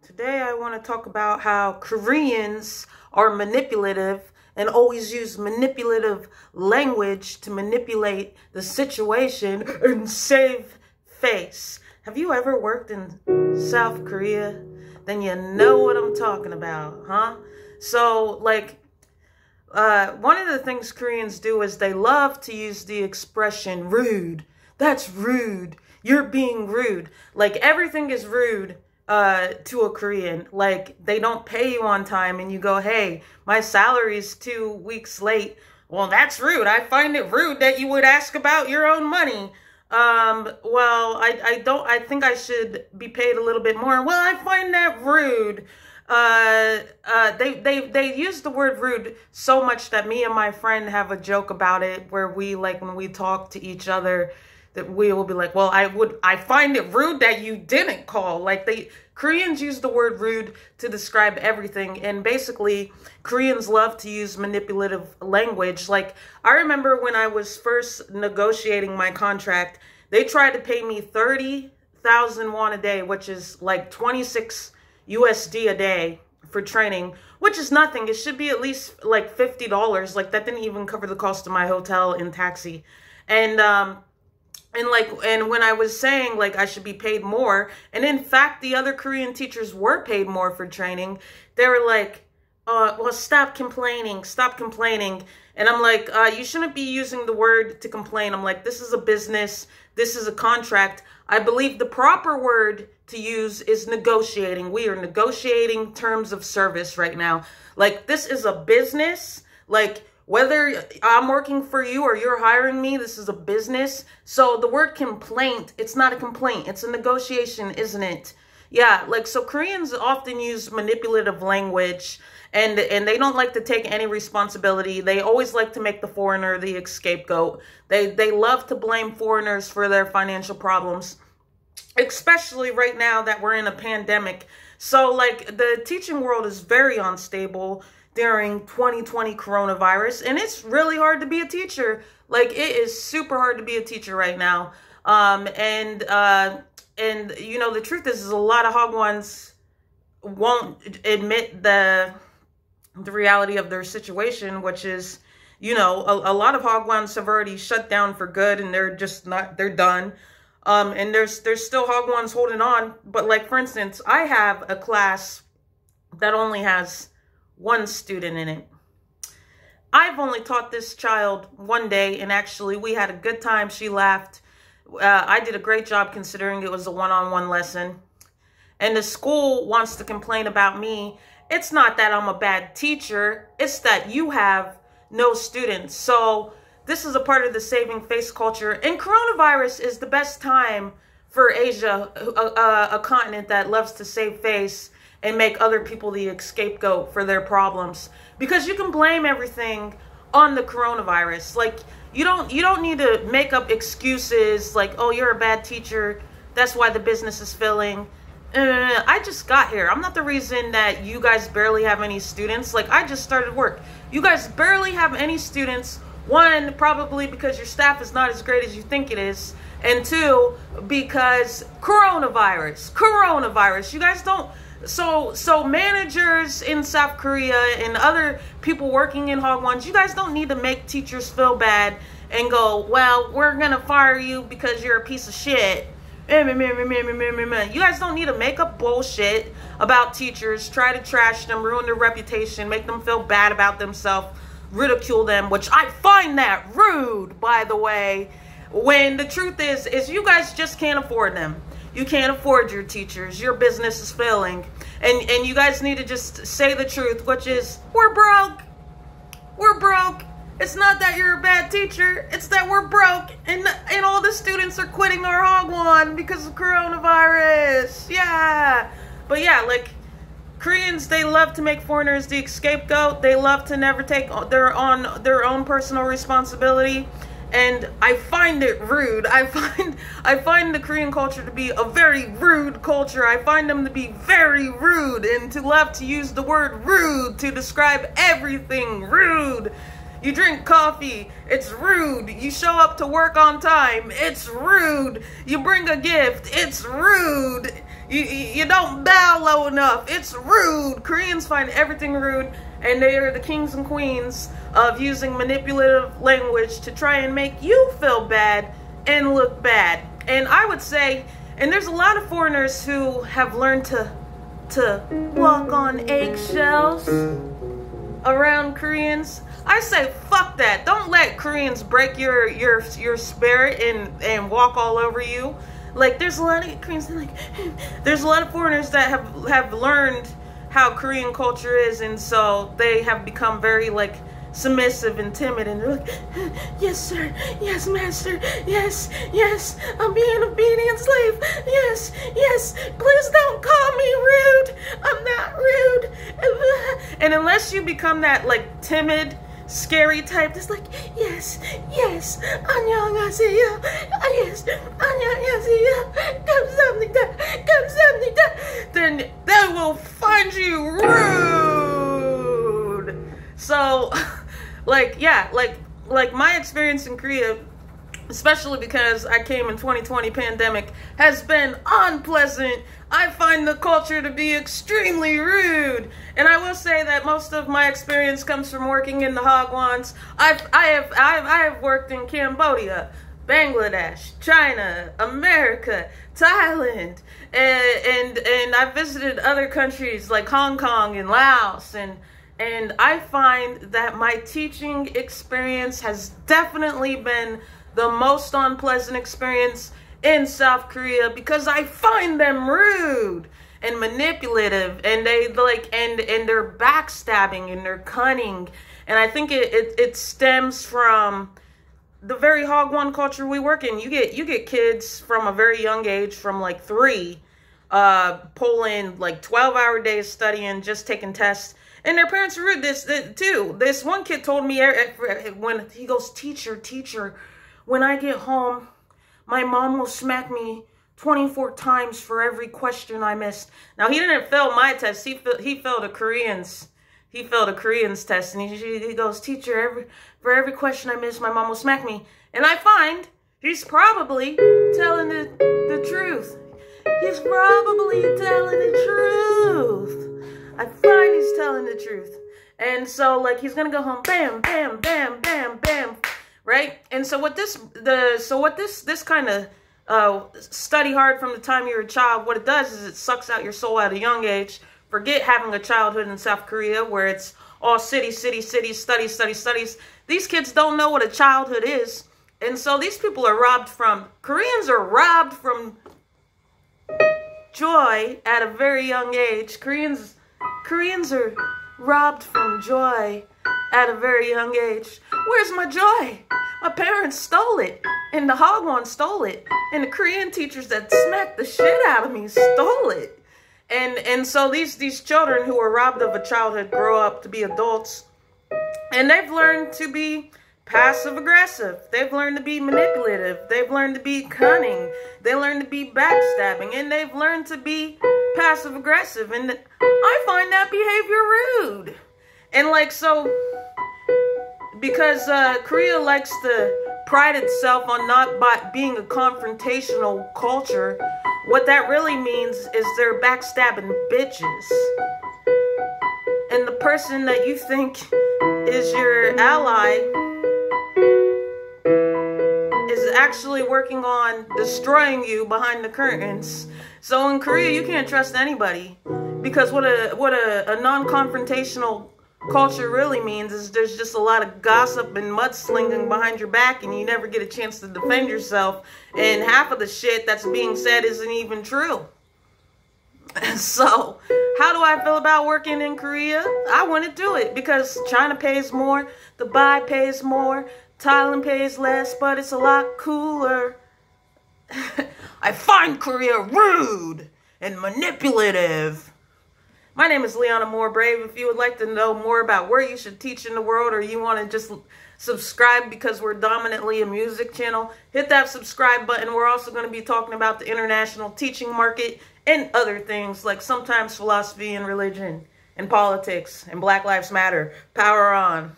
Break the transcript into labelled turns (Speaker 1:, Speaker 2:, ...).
Speaker 1: Today I want to talk about how Koreans are manipulative and always use manipulative language to manipulate the situation and save face. Have you ever worked in South Korea? Then you know what I'm talking about, huh? So, one of the things Koreans do is they love to use the expression rude. That's rude. You're being rude. Like, everything is rude to a Korean. Like, they don't pay you on time and you go, hey, my salary's 2 weeks late. Well, that's rude. I find it rude that you would ask about your own money. Well, I think I should be paid a little bit more. Well, I find that rude. They use the word rude so much that me and my friend have a joke about it where we, like, when we talk to each other, that we will be like, well, I find it rude that you didn't call. Like, Koreans use the word rude to describe everything. And basically, Koreans love to use manipulative language. Like, I remember when I was first negotiating my contract, they tried to pay me 30,000 won a day, which is like 26 USD a day for training, which is nothing. It should be at least like $50. Like, that didn't even cover the cost of my hotel and taxi. And when I was saying, like, I should be paid more, and in fact, the other Korean teachers were paid more for training, they were like, well, stop complaining. And I'm like, you shouldn't be using the word to complain. I'm like, this is a business. This is a contract. I believe the proper word to use is negotiating. We are negotiating terms of service right now. Like, this is a business. Like, whether I'm working for you or you're hiring me, this is a business. So the word complaint, it's not a complaint. It's a negotiation, isn't it? Yeah, like, so Koreans often use manipulative language and they don't like to take any responsibility. They always like to make the foreigner the scapegoat. They love to blame foreigners for their financial problems, especially right now that we're in a pandemic. So, like, the teaching world is very unstable during 2020 coronavirus, and it's really hard to be a teacher. Like, it is super hard to be a teacher right now. And you know, the truth is a lot of Hagwons won't admit the reality of their situation, which is, you know, a lot of Hagwons have already shut down for good, and they're just not, they're done. And there's still Hagwons holding on. But, like, for instance, I have a class that only has 1 student in it. I've only taught this child 1 day, and actually we had a good time. She laughed. I did a great job considering it was a one-on-one lesson. And the school wants to complain about me. It's not that I'm a bad teacher. It's that you have no students. So this is a part of the saving face culture. And coronavirus is the best time for Asia, a continent that loves to save face and make other people the scapegoat for their problems, because you can blame everything on the coronavirus. Like, you don't need to make up excuses like, oh, you're a bad teacher, that's why the business is failing. I just got here. I'm not the reason that you guys barely have any students. Like, I just started work. You guys barely have any students. 1, probably because your staff is not as great as you think it is. And 2, because coronavirus. You guys don't. So managers in South Korea and other people working in Hagwons, you guys don't need to make teachers feel bad and go, well, we're going to fire you because you're a piece of shit. You guys don't need to make up bullshit about teachers, try to trash them, ruin their reputation, make them feel bad about themselves, ridicule them, which I find that rude, by the way, when the truth is you guys just can't afford them. You can't afford your teachers. Your business is failing. And you guys need to just say the truth, which is, we're broke. We're broke. It's not that you're a bad teacher. It's that we're broke. And all the students are quitting our Hagwon because of coronavirus. Yeah. But yeah, like, Koreans, they love to make foreigners the scapegoat. They love to never take their own personal responsibility. And I find it rude. I find the Korean culture to be a very rude culture. I find them to be very rude and to love to use the word rude to describe everything. Rude. You drink coffee, it's rude. You show up to work on time, it's rude. You bring a gift, it's rude. You don't bow low enough. It's rude. Koreans find everything rude, and they are the kings and queens of using manipulative language to try and make you feel bad and look bad. And I would say, and there's a lot of foreigners who have learned to walk on eggshells around Koreans. I say fuck that. Don't let Koreans break your spirit and walk all over you. Like, there's a lot of Koreans, like, there's a lot of foreigners that have learned how Korean culture is, and so they have become very, like, submissive and timid, and they're like, yes, sir, yes, master, yes, yes, I'm being an obedient slave, yes, yes, please don't call me rude, I'm not rude. And unless you become that, like, timid, scary type that's like, yes, yes, 안녕하세요, yes, 안녕하세요, 감사합니다, 감사합니다, then they will find you rude. So, like, yeah, like my experience in Korea, especially because I came in 2020 pandemic, has been unpleasant. I find the culture to be extremely rude. And I will say that most of my experience comes from working in the Hagwons. I have worked in Cambodia, Bangladesh, China, America, Thailand, and I've visited other countries like Hong Kong and Laos, and I find that my teaching experience has definitely been the most unpleasant experience in South Korea, because I find them rude and manipulative, and they and they're backstabbing and they're cunning. And I think it stems from the very Hagwon culture we work in. You get kids from a very young age, from like 3, pulling like 12-hour days studying, just taking tests. And their parents are rude too. This one kid told me, when he goes, teacher, when I get home, my mom will smack me 24 times for every question I missed. Now, he didn't fail my test. He failed a Korean's. He failed a Korean's test. And he goes, teacher, for every question I missed, my mom will smack me. And I find he's probably telling the truth. He's probably telling the truth. I find he's telling the truth. And so, like, he's gonna go home, bam, bam, bam, bam, bam, right? And so what this kind of study hard from the time you're a child, what it does is it sucks out your soul at a young age. Forget having a childhood in South Korea where it's all city, studies. These kids don't know what a childhood is. And so these people are Koreans are robbed from joy at a very young age. Koreans are robbed from joy at a very young age. Where's my joy? My parents stole it, and the Hagwon stole it, and the Korean teachers that smacked the shit out of me stole it. And so these children who are robbed of a childhood grow up to be adults, and they've learned to be passive-aggressive. They've learned to be manipulative. They've learned to be cunning. They learn to be backstabbing, and they've learned to be passive-aggressive. And I find that behavior rude. And like, so, because Korea likes to pride itself on not being a confrontational culture, what that really means is they're backstabbing bitches. And the person that you think is your ally is actually working on destroying you behind the curtains. So in Korea, you can't trust anybody, because what a non-confrontational culture really means is there's just a lot of gossip and mudslinging behind your back, and you never get a chance to defend yourself, and half of the shit that's being said isn't even true. So how do I feel about working in Korea? I want to do it because China pays more, Dubai pays more, Thailand pays less, but it's a lot cooler. I find Korea rude and manipulative. My name is Liana Moore Brave. If you would like to know more about where you should teach in the world, or you want to just subscribe because we're dominantly a music channel, hit that subscribe button. We're also going to be talking about the international teaching market and other things, like sometimes philosophy and religion and politics and Black Lives Matter. Power on.